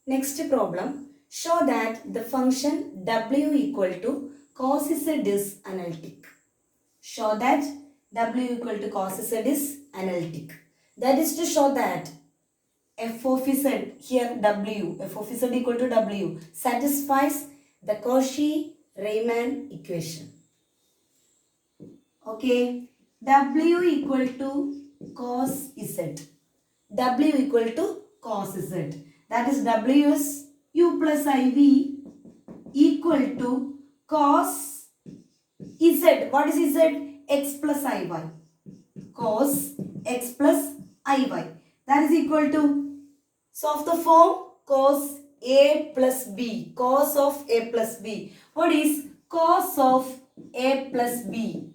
Next problem. Show that the function w equal to cos z is analytic. Show that w equal to cos z is analytic. That is to show that f of z, here w, f of z equal to w, satisfies the Cauchy-Riemann equation. Okay, w equal to cos z. W equal to cos z. That is w is u plus iv equal to cos z. What is z? X plus iy. Cos x plus iy. That is equal to, so of the form cos a plus b. Cos of a plus b. What is cos of a plus b?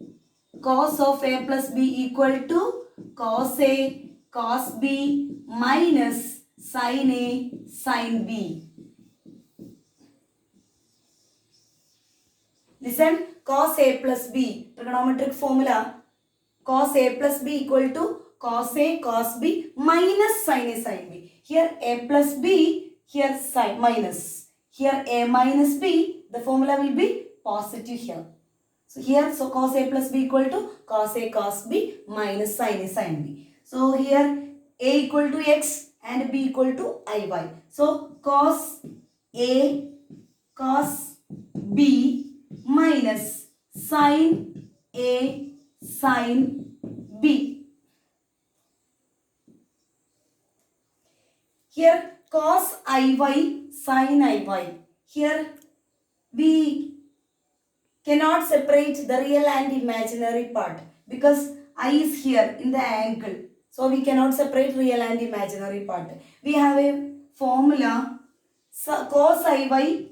Cos of a plus b equal to cos a cos b minus sin a sin b. Listen, cos a plus b, trigonometric formula, cos a plus b equal to cos a cos b minus sin a sin b. Here a plus b, here sin minus. Here a minus b, the formula will be positive here. So here, so cos a plus b equal to cos a cos b minus sin a sin b. So here a equal to x and b equal to iy. So cos a cos b minus sin a sin b. Here cos iy sin iy. Here we cannot separate the real and imaginary part because I is here in the angle. So we cannot separate real and imaginary part. We have a formula, so cos iy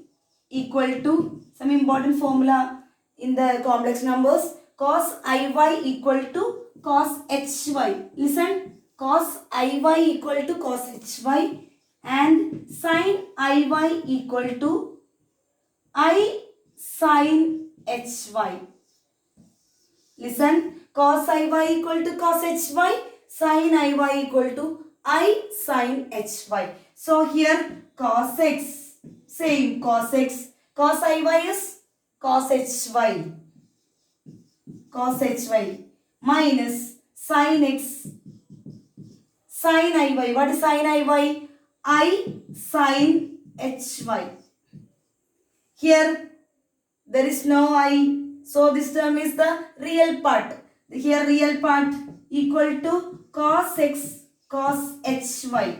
equal to, some important formula in the complex numbers, cos iy equal to cos hy. Listen, cos iy equal to cos hy and sin iy equal to I sin hy. Listen, cos iy equal to cos hy, sin iy equal to I sin hy. So here cos x, same cos x, cos iy is cos hy, cos hy minus sin x, sin iy. What is sin iy? I sin hy. Here there is no I, so this term is the real part. Here real part equal to cos x cos hy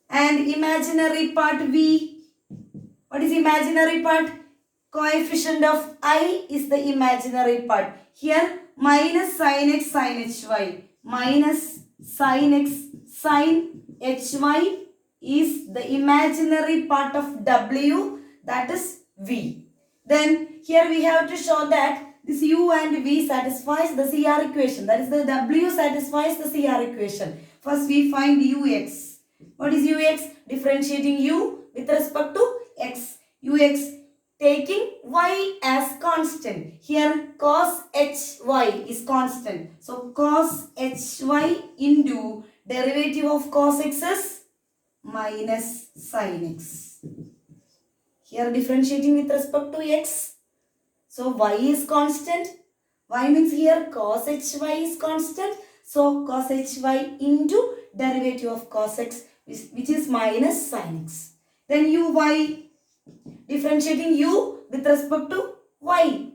and imaginary part v. What is imaginary part? Coefficient of I is the imaginary part. Here minus sin x sin hy minus sin x sin hy is the imaginary part of w, that is v. Then here we have to show that this u and v satisfies the CR equation. That is the w satisfies the CR equation. First we find ux. What is ux? Differentiating u with respect to x. Ux taking y as constant. Here cos hy is constant. So cos hy into derivative of cos x is minus sin x. Here differentiating with respect to x. So y is constant. Y means here cos hy is constant. So cos hy into derivative of cos x, which is minus sin x. Then uy, differentiating u with respect to y.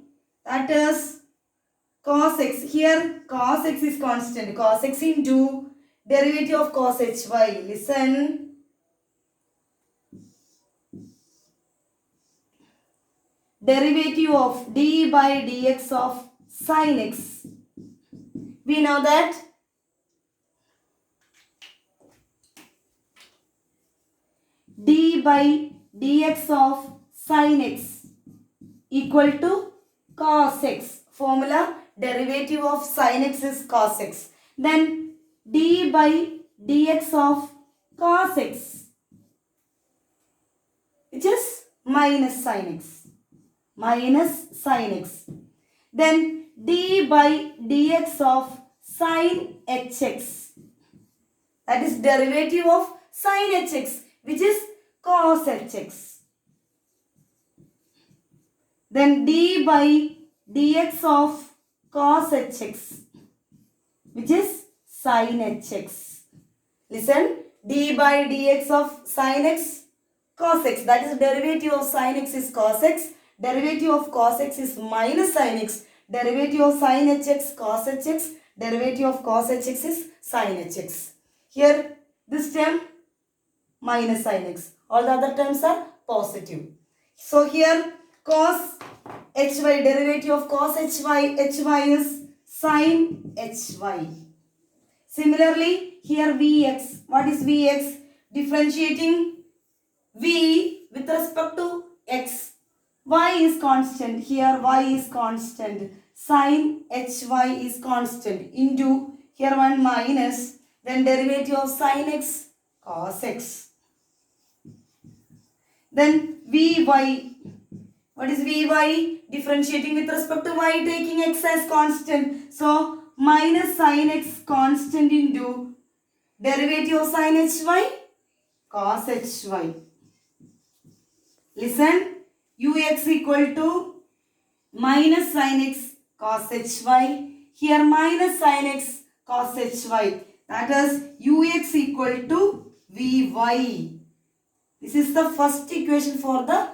That is cos x. Here cos x is constant. Cos x into derivative of cos hy. Listen. Derivative of d by dx of sin x. We know that d by dx of sin x equal to cos x. Formula, derivative of sin x is cos x. Then d by dx of cos x, which is minus sin x. Minus sin x. Then d by dx of sin hx. That is derivative of sin hx, which is cos hx. Then d by dx of cos hx, which is sin hx. Listen, d by dx of sin x cos x, that is derivative of sin x is cos x, derivative of cos x is minus sin x, derivative of sin hx cos hx, derivative of cos hx is sin hx. Here this term minus sin x, all the other terms are positive. So here cos hy, derivative of cos hy is sin hy. Similarly, here Vx, what is Vx? Differentiating V with respect to x. Y is constant, here y is constant. Sin hy is constant into, here one minus, then derivative of sin x cos x. Then Vy, what is Vy? Differentiating with respect to y, taking x as constant. So minus sin x constant into derivative of sin hy cos hy. Listen, ux equal to minus sin x cos hy. Here minus sin x cos hy. That is ux equal to vy. This is the first equation for the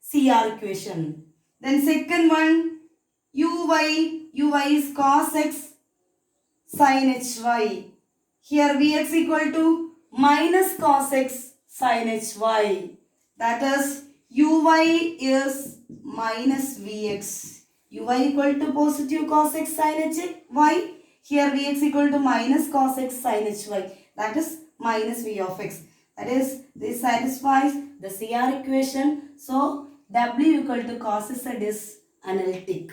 CR equation. Then second one, uy is cos x sin hy. Here vx equal to minus cos x sin hy. That is uy is minus vx. Uy equal to positive cos x sin hy. Here vx equal to minus cos x sin hy. That is minus v of x. That is, this satisfies the CR equation. So, W equal to cos z is analytic.